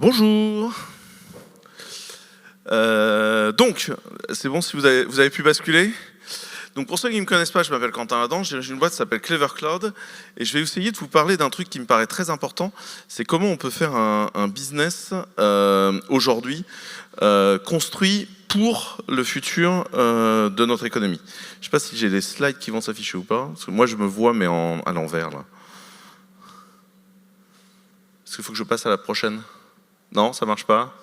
Bonjour. Donc, c'est bon si vous avez pu basculer. Donc pour ceux qui ne me connaissent pas, je m'appelle Quentin Adam, j'ai une boîte qui s'appelle Clever Cloud et je vais essayer de vous parler d'un truc qui me paraît très important, c'est comment on peut faire un business aujourd'hui construit pour le futur de notre économie. Je ne sais pas si j'ai des slides qui vont s'afficher ou pas, parce que moi je me vois mais à l'envers là. Est-ce qu'il faut que je passe à la prochaine? Non, ça marche pas?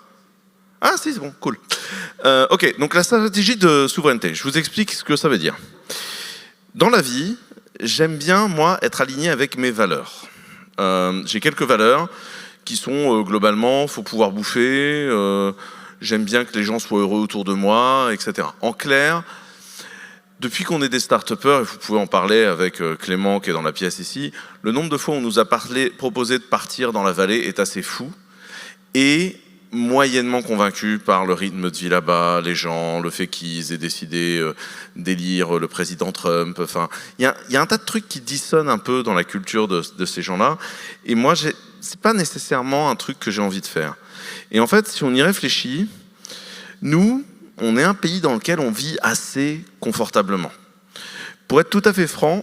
Ah si, c'est bon, cool. Ok, donc la stratégie de souveraineté, je vous explique ce que ça veut dire. Dans la vie, j'aime bien, moi, être aligné avec mes valeurs. J'ai quelques valeurs qui sont globalement, il faut pouvoir bouffer, j'aime bien que les gens soient heureux autour de moi, etc. En clair, depuis qu'on est des start-upers, et vous pouvez en parler avec Clément qui est dans la pièce ici, le nombre de fois où on nous a proposé de partir dans la vallée est assez fou. Et moyennement convaincu par le rythme de vie là-bas, les gens, le fait qu'ils aient décidé d'élire le président Trump. Enfin, il y a un tas de trucs qui dissonnent un peu dans la culture de ces gens-là. Et moi, c'est pas nécessairement un truc que j'ai envie de faire. Et en fait, si on y réfléchit, nous, on est un pays dans lequel on vit assez confortablement. Pour être tout à fait franc,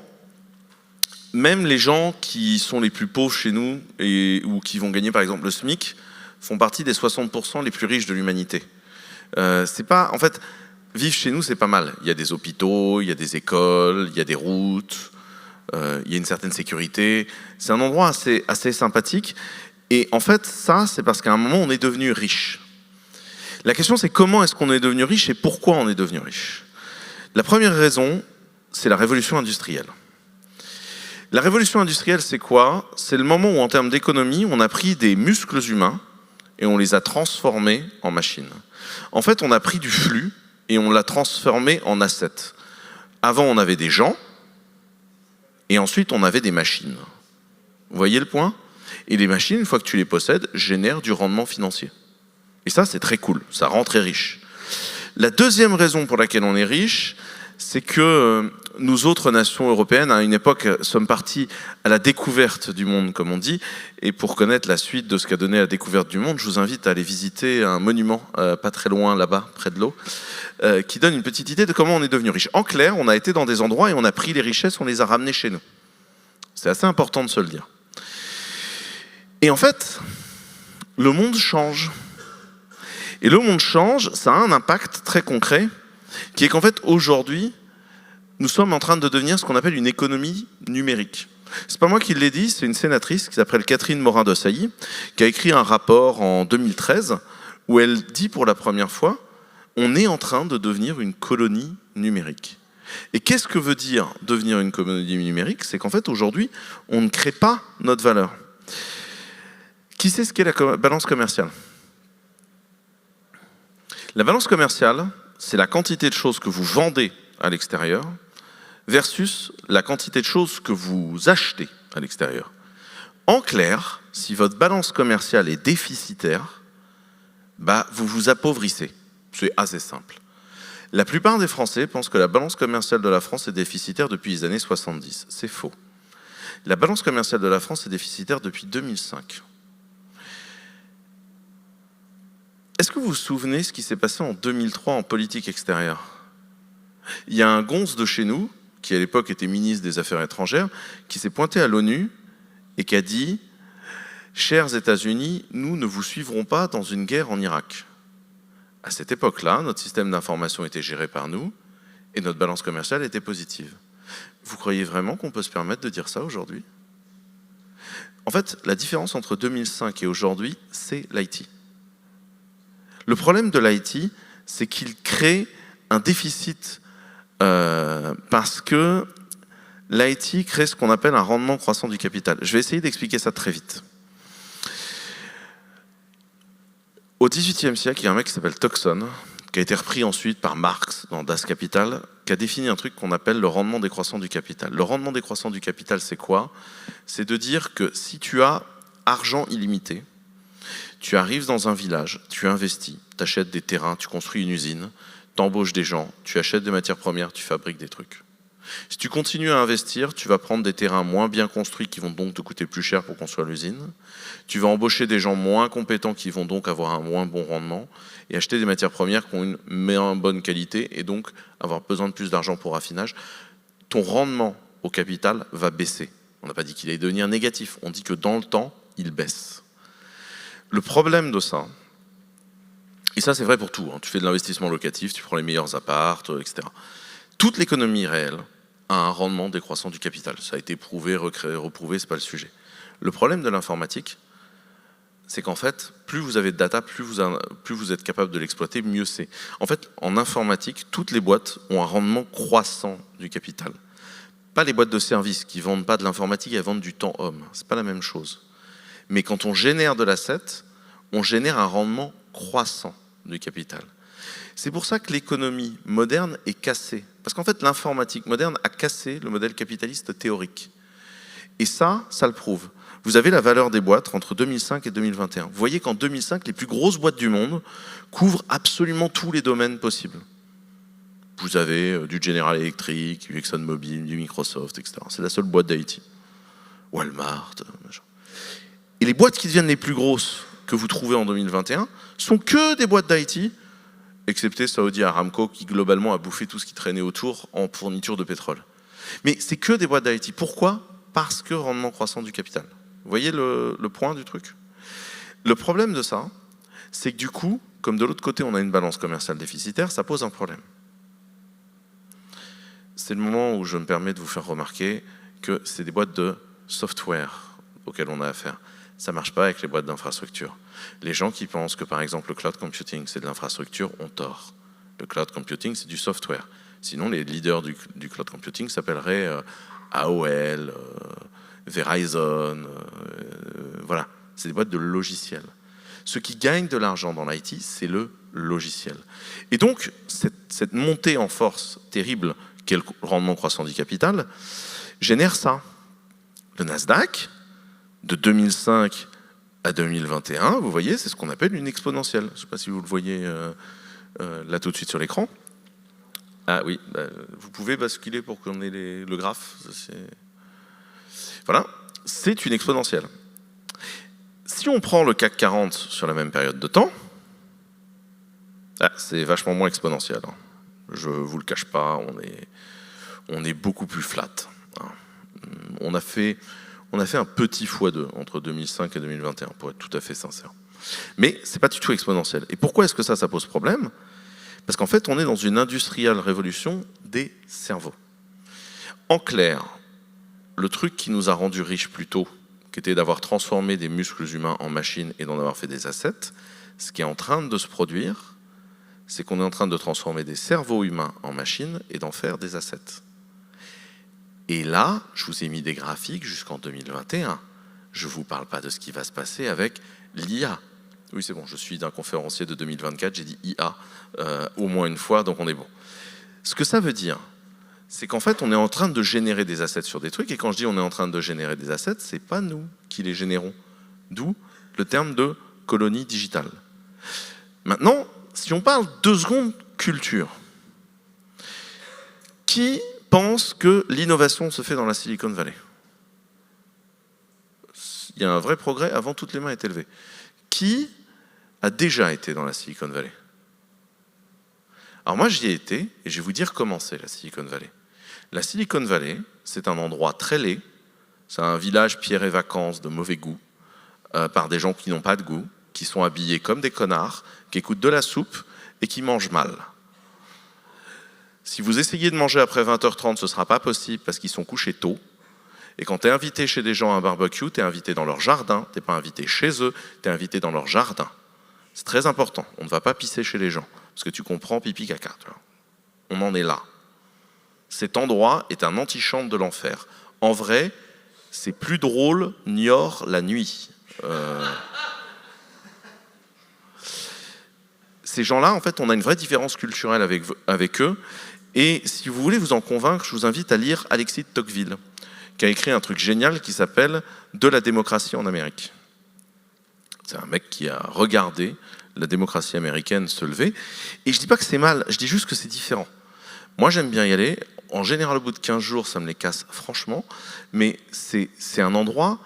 même les gens qui sont les plus pauvres chez nous ou qui vont gagner par exemple le SMIC, font partie des 60% les plus riches de l'humanité. C'est pas, en fait, vivre chez nous, c'est pas mal. Il y a des hôpitaux, il y a des écoles, il y a des routes, il y a une certaine sécurité. C'est un endroit assez sympathique. Et en fait, ça, c'est parce qu'à un moment, on est devenu riche. La question, c'est comment est-ce qu'on est devenu riche et pourquoi on est devenu riche. La première raison, c'est la révolution industrielle. La révolution industrielle, c'est quoi? C'est le moment où, en termes d'économie, on a pris des muscles humains et on les a transformés en machines. En fait, on a pris du flux et on l'a transformé en asset. Avant, on avait des gens et ensuite, on avait des machines. Vous voyez le point? Et les machines, une fois que tu les possèdes, génèrent du rendement financier. Et ça, c'est très cool, ça rend très riche. La deuxième raison pour laquelle on est riche, c'est que nous autres nations européennes, à une époque, sommes partis à la découverte du monde, comme on dit. Et pour connaître la suite de ce qu'a donné la découverte du monde, je vous invite à aller visiter un monument pas très loin là-bas, près de l'eau, qui donne une petite idée de comment on est devenu riche. En clair, on a été dans des endroits et on a pris les richesses, on les a ramenées chez nous. C'est assez important de se le dire. Et en fait, le monde change. Et le monde change, ça a un impact très concret, qui est qu'en fait, aujourd'hui, nous sommes en train de devenir ce qu'on appelle une économie numérique. C'est pas moi qui l'ai dit, c'est une sénatrice qui s'appelle Catherine Morin-Desailly, qui a écrit un rapport en 2013, où elle dit pour la première fois, on est en train de devenir une colonie numérique. Et qu'est-ce que veut dire devenir une colonie numérique? C'est qu'en fait, aujourd'hui, on ne crée pas notre valeur. Qui sait ce qu'est la balance commerciale? La balance commerciale, c'est la quantité de choses que vous vendez à l'extérieur versus la quantité de choses que vous achetez à l'extérieur. En clair, si votre balance commerciale est déficitaire, vous vous appauvrissez. C'est assez simple. La plupart des Français pensent que la balance commerciale de la France est déficitaire depuis les années 70. C'est faux. La balance commerciale de la France est déficitaire depuis 2005. Est-ce que vous vous souvenez ce qui s'est passé en 2003 en politique extérieure? Il y a un gonze de chez nous, qui à l'époque était ministre des Affaires étrangères, qui s'est pointé à l'ONU et qui a dit « Chers États-Unis, nous ne vous suivrons pas dans une guerre en Irak ». À cette époque-là, notre système d'information était géré par nous et notre balance commerciale était positive. Vous croyez vraiment qu'on peut se permettre de dire ça aujourd'hui? En fait, la différence entre 2005 et aujourd'hui, c'est l'IT. Le problème de l'IT, c'est qu'il crée un déficit parce que l'IT crée ce qu'on appelle un rendement croissant du capital. Je vais essayer d'expliquer ça très vite. Au XVIIIe siècle, il y a un mec qui s'appelle Tuxon, qui a été repris ensuite par Marx dans Das Kapital, qui a défini un truc qu'on appelle le rendement décroissant du capital. Le rendement décroissant du capital, c'est quoi? C'est de dire que si tu as argent illimité, tu arrives dans un village, tu investis, tu achètes des terrains, tu construis une usine, tu embauches des gens, tu achètes des matières premières, tu fabriques des trucs. Si tu continues à investir, tu vas prendre des terrains moins bien construits qui vont donc te coûter plus cher pour construire l'usine. Tu vas embaucher des gens moins compétents qui vont donc avoir un moins bon rendement et acheter des matières premières qui ont une moins bonne qualité et donc avoir besoin de plus d'argent pour raffinage. Ton rendement au capital va baisser. On n'a pas dit qu'il allait devenir négatif, on dit que dans le temps, il baisse. Le problème de ça, et ça c'est vrai pour tout, hein, tu fais de l'investissement locatif, tu prends les meilleurs apparts, etc. Toute l'économie réelle a un rendement décroissant du capital. Ça a été prouvé, reprouvé, c'est pas le sujet. Le problème de l'informatique, c'est qu'en fait, plus vous avez de data, plus vous êtes capable de l'exploiter, mieux c'est. En fait, en informatique, toutes les boîtes ont un rendement croissant du capital. Pas les boîtes de services qui vendent pas de l'informatique, elles vendent du temps homme. C'est pas la même chose. Mais quand on génère de l'asset, on génère un rendement croissant du capital. C'est pour ça que l'économie moderne est cassée. Parce qu'en fait, l'informatique moderne a cassé le modèle capitaliste théorique. Et ça le prouve. Vous avez la valeur des boîtes entre 2005 et 2021. Vous voyez qu'en 2005, les plus grosses boîtes du monde couvrent absolument tous les domaines possibles. Vous avez du General Electric, du ExxonMobil, du Microsoft, etc. C'est la seule boîte d'IT. Walmart, machin. Et les boîtes qui deviennent les plus grosses que vous trouvez en 2021 sont que des boîtes d'IT, excepté Saudi Aramco qui globalement a bouffé tout ce qui traînait autour en fourniture de pétrole. Mais c'est que des boîtes d'IT. Pourquoi ? Parce que rendement croissant du capital. Vous voyez le point du truc ? Le problème de ça, c'est que du coup, comme de l'autre côté on a une balance commerciale déficitaire, ça pose un problème. C'est le moment où je me permets de vous faire remarquer que c'est des boîtes de software auxquelles on a affaire. Ça ne marche pas avec les boîtes d'infrastructure. Les gens qui pensent que par exemple le cloud computing c'est de l'infrastructure ont tort. Le cloud computing c'est du software. Sinon les leaders du cloud computing s'appelleraient AOL, Verizon, voilà. C'est des boîtes de logiciels. Ce qui gagne de l'argent dans l'IT, c'est le logiciel. Et donc cette montée en force terrible qu'est le rendement croissant du capital génère ça. Le Nasdaq, de 2005 à 2021, vous voyez, c'est ce qu'on appelle une exponentielle. Je ne sais pas si vous le voyez là tout de suite sur l'écran. Ah oui, vous pouvez basculer pour qu'on ait le graphe. Voilà, c'est une exponentielle. Si on prend le CAC 40 sur la même période de temps, c'est vachement moins exponentiel. Hein. Je ne vous le cache pas, on est beaucoup plus flat. Hein. On a fait un petit x2 entre 2005 et 2021, pour être tout à fait sincère. Mais ce n'est pas du tout exponentiel. Et pourquoi est-ce que ça pose problème ? Parce qu'en fait, on est dans une industrielle révolution des cerveaux. En clair, le truc qui nous a rendus riches plus tôt, qui était d'avoir transformé des muscles humains en machines et d'en avoir fait des assets, ce qui est en train de se produire, c'est qu'on est en train de transformer des cerveaux humains en machines et d'en faire des assets. Et là, je vous ai mis des graphiques jusqu'en 2021. Je ne vous parle pas de ce qui va se passer avec l'IA. Oui, c'est bon, je suis d'un conférencier de 2024, j'ai dit IA au moins une fois, donc on est bon. Ce que ça veut dire, c'est qu'en fait, on est en train de générer des assets sur des trucs, et quand je dis on est en train de générer des assets, c'est pas nous qui les générons. D'où le terme de colonie digitale. Maintenant, si on parle 2 secondes culture, qui pense que l'innovation se fait dans la Silicon Valley? Il y a un vrai progrès, avant toutes les mains étaient levées. Qui a déjà été dans la Silicon Valley? Alors moi j'y ai été, et je vais vous dire comment c'est la Silicon Valley. La Silicon Valley, c'est un endroit très laid, c'est un village pierre et vacances de mauvais goût, par des gens qui n'ont pas de goût, qui sont habillés comme des connards, qui écoutent de la soupe et qui mangent mal. Si vous essayez de manger après 20h30, ce ne sera pas possible parce qu'ils sont couchés tôt. Et quand tu es invité chez des gens à un barbecue, tu es invité dans leur jardin, tu n'es pas invité chez eux, tu es invité dans leur jardin. C'est très important, on ne va pas pisser chez les gens, parce que tu comprends pipi caca. Tu vois. On en est là. Cet endroit est un antichambre de l'enfer. En vrai, c'est plus drôle Niort la nuit. Ces gens-là, en fait, on a une vraie différence culturelle avec eux. Et si vous voulez vous en convaincre, je vous invite à lire Alexis de Tocqueville, qui a écrit un truc génial qui s'appelle « De la démocratie en Amérique ». C'est un mec qui a regardé la démocratie américaine se lever. Et je ne dis pas que c'est mal, je dis juste que c'est différent. Moi, j'aime bien y aller. en général, au bout de 15 jours, ça me les casse franchement. Mais c'est un endroit,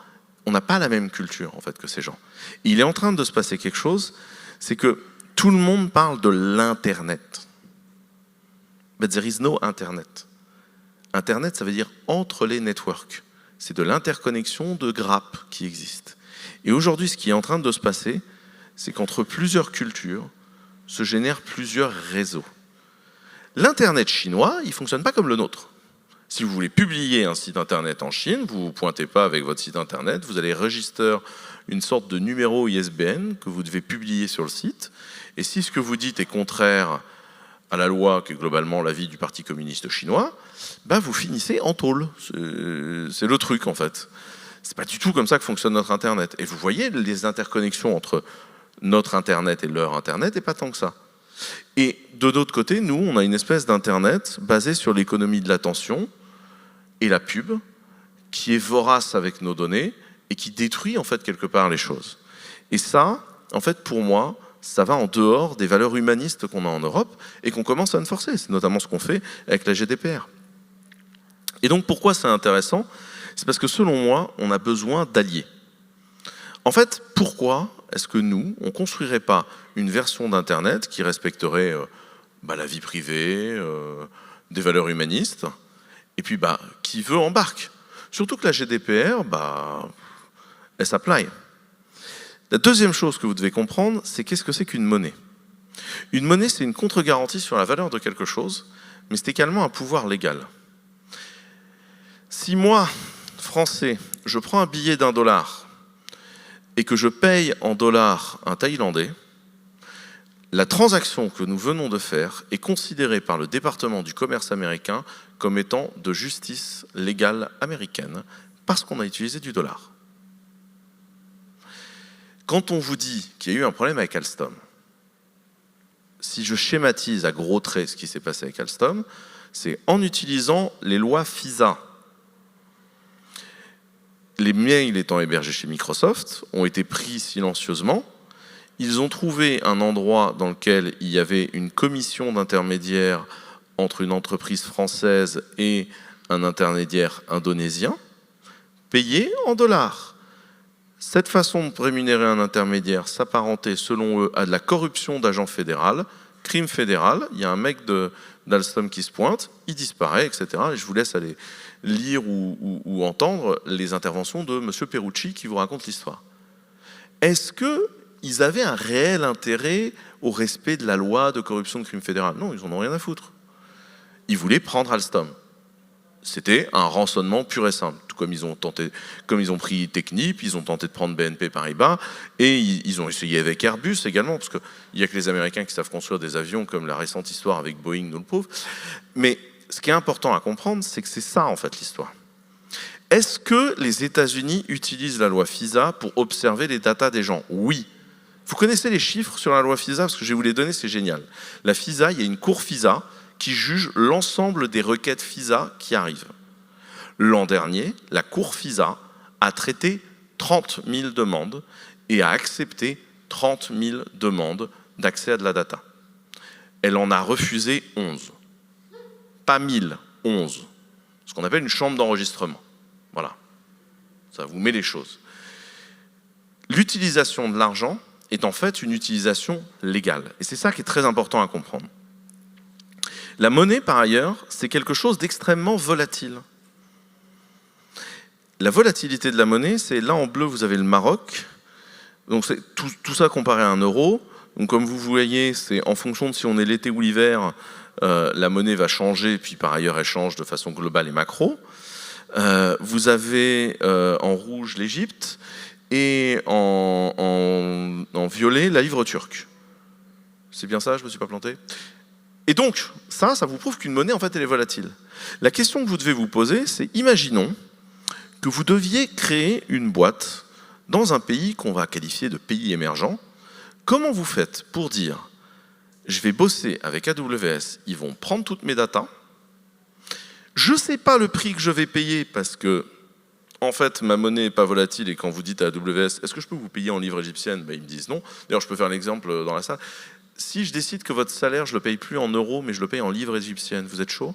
on n'a pas la même culture, en fait, que ces gens. Et il est en train de se passer quelque chose, c'est que tout le monde parle de l'Internet. But there is no Internet. Internet, ça veut dire entre les networks. C'est de l'interconnexion de grappes qui existent. Et aujourd'hui, ce qui est en train de se passer, c'est qu'entre plusieurs cultures se génèrent plusieurs réseaux. L'Internet chinois, il ne fonctionne pas comme le nôtre. Si vous voulez publier un site Internet en Chine, vous ne vous pointez pas avec votre site Internet, vous allez enregistrer une sorte de numéro ISBN que vous devez publier sur le site. Et si ce que vous dites est contraire à la loi, qui est globalement l'avis du Parti communiste chinois, bah vous finissez en tôle. C'est le truc, en fait. C'est pas du tout comme ça que fonctionne notre Internet. Et vous voyez, les interconnexions entre notre Internet et leur Internet, et pas tant que ça. Et de l'autre côté, nous, on a une espèce d'Internet basé sur l'économie de l'attention et la pub, qui est vorace avec nos données et qui détruit, en fait, quelque part les choses. Et ça, en fait, pour moi, ça va en dehors des valeurs humanistes qu'on a en Europe et qu'on commence à enforcer. C'est notamment ce qu'on fait avec la GDPR. Et donc, pourquoi c'est intéressant ? C'est parce que, selon moi, on a besoin d'alliés. En fait, pourquoi est-ce que nous, on ne construirait pas une version d'Internet qui respecterait la vie privée, des valeurs humanistes, et puis qui veut embarque. Surtout que la GDPR, elle s'applique. La deuxième chose que vous devez comprendre, c'est qu'est-ce que c'est qu'une monnaie. Une monnaie, c'est une contre-garantie sur la valeur de quelque chose, mais c'est également un pouvoir légal. Si moi, Français, je prends un billet d'$1 et que je paye en dollars un Thaïlandais, la transaction que nous venons de faire est considérée par le département du commerce américain comme étant de justice légale américaine parce qu'on a utilisé du dollar. Quand on vous dit qu'il y a eu un problème avec Alstom, si je schématise à gros traits ce qui s'est passé avec Alstom, c'est en utilisant les lois FISA. Les mails étant hébergés chez Microsoft ont été pris silencieusement. Ils ont trouvé un endroit dans lequel il y avait une commission d'intermédiaire entre une entreprise française et un intermédiaire indonésien, payé en dollars. Cette façon de rémunérer un intermédiaire s'apparentait, selon eux, à de la corruption d'agent fédéral, crime fédéral. Il y a un mec d'Alstom qui se pointe, il disparaît, etc. Et je vous laisse aller lire ou entendre les interventions de M. Perucci qui vous raconte l'histoire. Est-ce qu'ils avaient un réel intérêt au respect de la loi de corruption de crime fédéral? Non, ils n'en ont rien à foutre. Ils voulaient prendre Alstom. C'était un rançonnement pur et simple. Tout comme ils ont pris Technip, ils ont tenté de prendre BNP Paribas, et ils ont essayé avec Airbus également, parce qu'il n'y a que les Américains qui savent construire des avions, comme la récente histoire avec Boeing nous le prouve. Mais ce qui est important à comprendre, c'est que c'est ça, en fait, l'histoire. Est-ce que les États-Unis utilisent la loi FISA pour observer les datas des gens? Oui. Vous connaissez les chiffres sur la loi FISA? Parce que je vais vous les donner, c'est génial. La FISA, il y a une cour FISA qui juge l'ensemble des requêtes FISA qui arrivent. L'an dernier, la cour FISA a traité 30 000 demandes et a accepté 30 000 demandes d'accès à de la data. Elle en a refusé 11. Pas 1000, 11. Ce qu'on appelle une chambre d'enregistrement. Voilà. Ça vous met les choses. L'utilisation de l'argent est en fait une utilisation légale. Et c'est ça qui est très important à comprendre. La monnaie, par ailleurs, c'est quelque chose d'extrêmement volatile. La volatilité de la monnaie, c'est là en bleu, vous avez le Maroc. Donc c'est tout ça comparé à un euro. Donc comme vous voyez, c'est en fonction de si on est l'été ou l'hiver, la monnaie va changer, puis par ailleurs elle change de façon globale et macro. Vous avez en rouge l'Égypte et en violet la livre turque. C'est bien ça, je ne me suis pas planté? Et donc, ça vous prouve qu'une monnaie, en fait, elle est volatile. La question que vous devez vous poser, c'est imaginons que vous deviez créer une boîte dans un pays qu'on va qualifier de pays émergent. Comment vous faites pour dire, je vais bosser avec AWS, ils vont prendre toutes mes datas, je ne sais pas le prix que je vais payer parce que, en fait, ma monnaie n'est pas volatile et quand vous dites à AWS, est-ce que je peux vous payer en livre égyptienne? Ils me disent non. D'ailleurs, je peux faire l'exemple dans la salle. Si je décide que votre salaire, je ne le paye plus en euros, mais je le paye en livres égyptiennes, vous êtes chaud?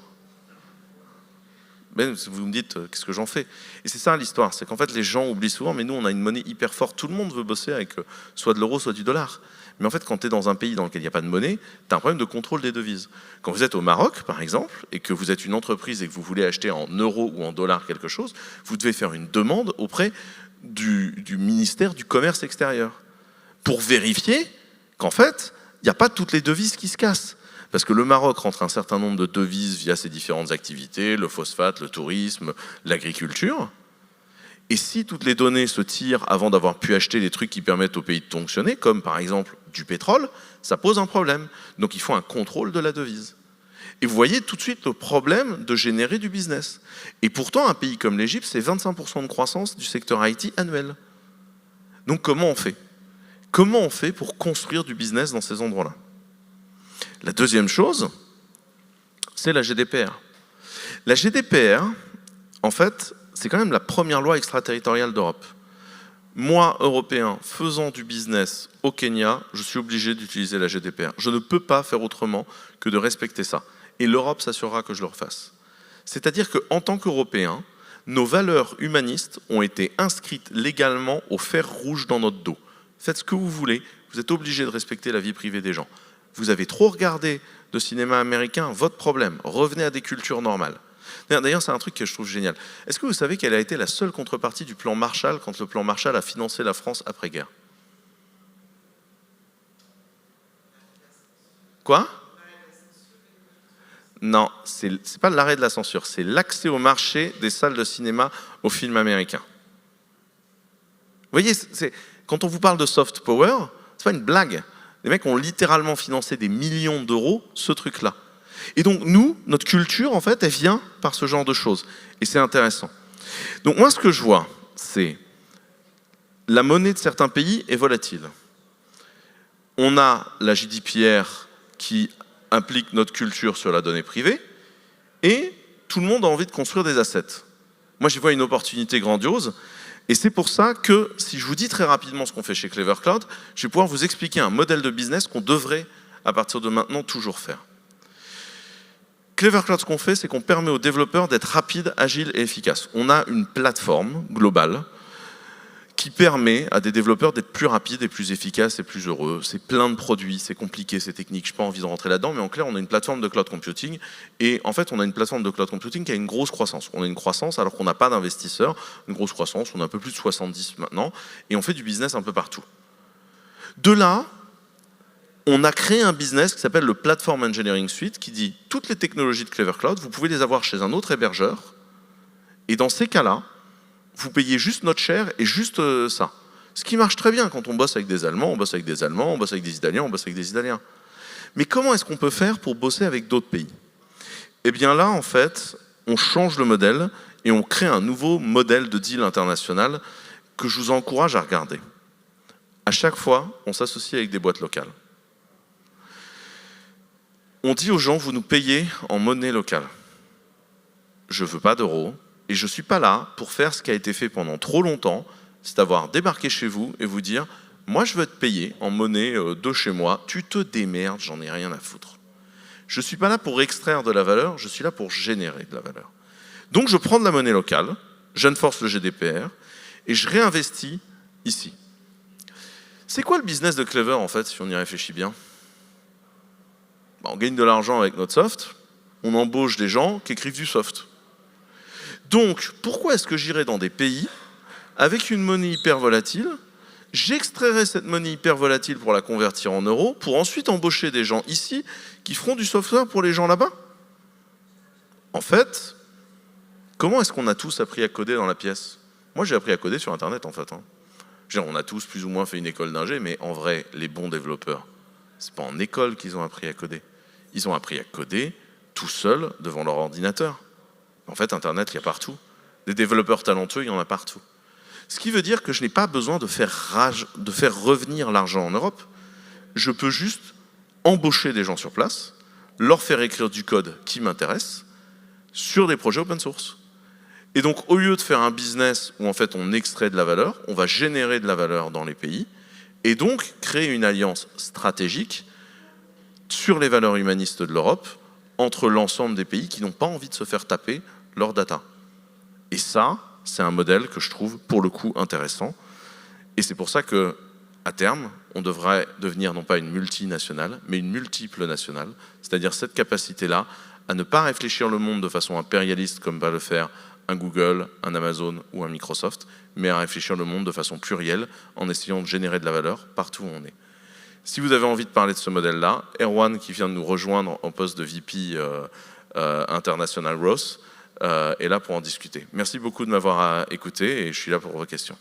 Mais vous me dites, qu'est-ce que j'en fais? Et c'est ça l'histoire, c'est qu'en fait les gens oublient souvent, mais nous on a une monnaie hyper forte, tout le monde veut bosser avec soit de l'euro, soit du dollar. Mais en fait quand tu es dans un pays dans lequel il n'y a pas de monnaie, tu as un problème de contrôle des devises. Quand vous êtes au Maroc par exemple, et que vous êtes une entreprise et que vous voulez acheter en euros ou en dollars quelque chose, vous devez faire une demande auprès du ministère du Commerce extérieur, pour vérifier qu'en fait, il n'y a pas toutes les devises qui se cassent. Parce que le Maroc rentre un certain nombre de devises via ses différentes activités, le phosphate, le tourisme, l'agriculture. Et si toutes les données se tirent avant d'avoir pu acheter les trucs qui permettent au pays de fonctionner, comme par exemple du pétrole, ça pose un problème. Donc il faut un contrôle de la devise. Et vous voyez tout de suite le problème de générer du business. Et pourtant, un pays comme l'Égypte, c'est 25% de croissance du secteur IT annuel. Donc comment on fait? Comment on fait pour construire du business dans ces endroits-là? La deuxième chose, c'est la GDPR. La GDPR, en fait, c'est quand même la première loi extraterritoriale d'Europe. Moi, Européen, faisant du business au Kenya, je suis obligé d'utiliser la GDPR. Je ne peux pas faire autrement que de respecter ça. Et l'Europe s'assurera que je le refasse. C'est-à-dire qu'en tant qu'Européens, nos valeurs humanistes ont été inscrites légalement au fer rouge dans notre dos. Faites ce que vous voulez, vous êtes obligé de respecter la vie privée des gens. Vous avez trop regardé de cinéma américain, votre problème. Revenez à des cultures normales. D'ailleurs, c'est un truc que je trouve génial. Est-ce que vous savez quelle a été la seule contrepartie du plan Marshall quand le plan Marshall a financé la France après-guerre? Quoi? Non, c'est pas l'arrêt de la censure, c'est l'accès au marché des salles de cinéma aux films américains. Vous voyez, quand on vous parle de soft power, c'est pas une blague. Les mecs ont littéralement financé des millions d'euros ce truc-là. Et donc nous, notre culture, en fait, elle vient par ce genre de choses. Et c'est intéressant. Donc moi, ce que je vois, c'est la monnaie de certains pays est volatile. On a la GDPR qui implique notre culture sur la donnée privée, et tout le monde a envie de construire des assets. Moi, j'y vois une opportunité grandiose, et c'est pour ça que, si je vous dis très rapidement ce qu'on fait chez Clever Cloud, je vais pouvoir vous expliquer un modèle de business qu'on devrait, à partir de maintenant, toujours faire. Clever Cloud, ce qu'on fait, c'est qu'on permet aux développeurs d'être rapides, agiles et efficaces. On a une plateforme globale qui permet à des développeurs d'être plus rapides et plus efficaces et plus heureux. C'est plein de produits, c'est compliqué, c'est technique, je n'ai pas envie de rentrer là-dedans, mais en clair, on a une plateforme de cloud computing, et en fait, on a une plateforme de cloud computing qui a une grosse croissance. On a une croissance alors qu'on n'a pas d'investisseurs, une grosse croissance, on a un peu plus de 70 maintenant, et on fait du business un peu partout. De là, on a créé un business qui s'appelle le Platform Engineering Suite, qui dit toutes les technologies de Clever Cloud, vous pouvez les avoir chez un autre hébergeur, et dans ces cas-là, vous payez juste notre share et juste ça. Ce qui marche très bien quand on bosse avec des Allemands, on bosse avec des Allemands, on bosse avec des Italiens, on bosse avec des Italiens. Mais comment est-ce qu'on peut faire pour bosser avec d'autres pays? Eh bien là, en fait, on change le modèle et on crée un nouveau modèle de deal international que je vous encourage à regarder. À chaque fois, on s'associe avec des boîtes locales. On dit aux gens, vous nous payez en monnaie locale. Je ne veux pas d'euros. Et je ne suis pas là pour faire ce qui a été fait pendant trop longtemps, c'est d'avoir débarqué chez vous et vous dire « Moi, je veux te payer en monnaie de chez moi, tu te démerdes, j'en ai rien à foutre. » Je ne suis pas là pour extraire de la valeur, je suis là pour générer de la valeur. Donc, je prends de la monnaie locale, j'enforce le GDPR et je réinvestis ici. C'est quoi le business de Clever, en fait, si on y réfléchit bien? On gagne de l'argent avec notre soft, on embauche des gens qui écrivent du soft. Donc, pourquoi est-ce que j'irais dans des pays avec une monnaie hyper volatile, j'extrairais cette monnaie hyper volatile pour la convertir en euros, pour ensuite embaucher des gens ici qui feront du software pour les gens là-bas? En fait, comment est-ce qu'on a tous appris à coder dans la pièce? Moi, j'ai appris à coder sur Internet, en fait. On a tous plus ou moins fait une école d'ingé, mais en vrai, les bons développeurs, c'est pas en école qu'ils ont appris à coder. Ils ont appris à coder tout seuls devant leur ordinateur. En fait, Internet, il y a partout. Des développeurs talentueux, il y en a partout. Ce qui veut dire que je n'ai pas besoin de faire revenir l'argent en Europe. Je peux juste embaucher des gens sur place, leur faire écrire du code qui m'intéresse sur des projets open source. Et donc, au lieu de faire un business où en fait on extrait de la valeur, on va générer de la valeur dans les pays et donc créer une alliance stratégique sur les valeurs humanistes de l'Europe entre l'ensemble des pays qui n'ont pas envie de se faire taper leur data. Et ça, c'est un modèle que je trouve pour le coup intéressant. Et c'est pour ça que, à terme, on devrait devenir non pas une multinationale, mais une multiple nationale, c'est-à-dire cette capacité-là à ne pas réfléchir le monde de façon impérialiste comme va le faire un Google, un Amazon ou un Microsoft, mais à réfléchir le monde de façon plurielle en essayant de générer de la valeur partout où on est. Si vous avez envie de parler de ce modèle-là, Erwan, qui vient de nous rejoindre en poste de VP International Growth, est là pour en discuter. Merci beaucoup de m'avoir écouté et je suis là pour vos questions.